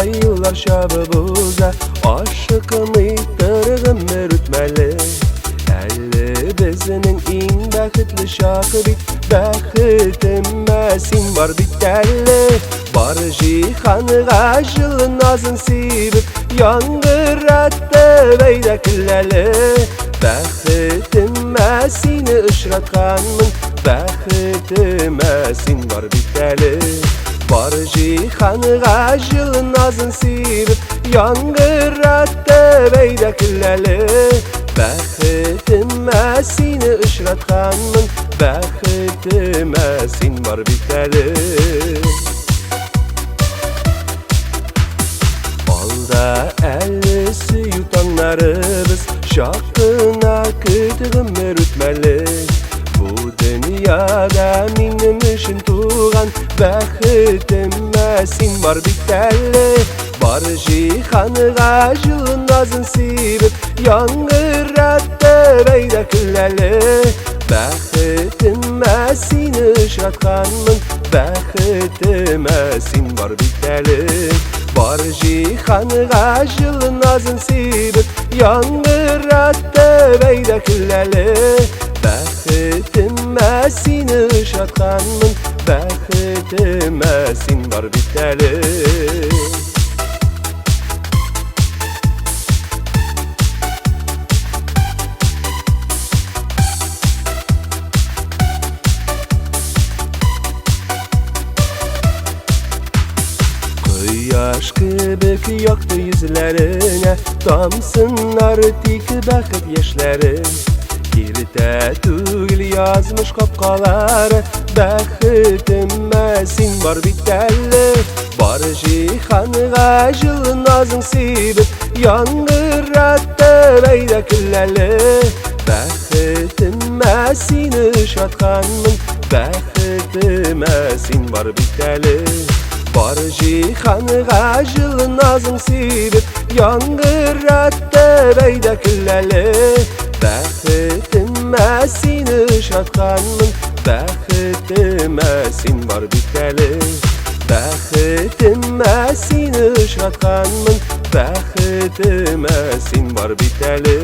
yıllar şabıbuza aşıkımı yıktırgımı rütmeli Elli bizinin in bəxtli şakı bit Bəxtimə sin var bitəlli Var jihanığa jılın azın sibib Yangır attı beydə külləli Bəxtimə sini ışratqanmın Bəxtimə sin var bitəli Var jihanığa jılın azın sibib Yangır attı beydə külləli Bəxtimə sini ışratqanmın Bəxtimə sin var bitəli Balda əlisi yutanlarımız Şaqına kütüğümü rütməli Bu dünyada minim üçün tuğan Bəxtimə sin var bitəli Var jihanığa jılın azın sibib Yangır attı beydə külləli Bəxtimə sini ışratqanmın Bəxtimə sin var bitəli Var jihanığa jılın azın sibib Yangır attı beydə külləli Bəxtimə sini ışratqanmın Bəxtimə sin var bitəli Yaş gibi yaktı yüzlerine Damsınlar dik bəxit yaşların Girdə tügül yazmış qapqaları Bəxitimə sin var bitəlli Var jihanığa jılın azın sibib Yangır attı beydə külləli Bəxitimə sini ışratqanmın Bəxitimə sin var bitəli Var jihanığa jılın azın sibib Yangır attı beydə külləli Bəxtimə sini ışratqanmın Bəxtimə sin var bitəli Bəxtimə sini ışratqanmın Bəxtimə sin var bitəli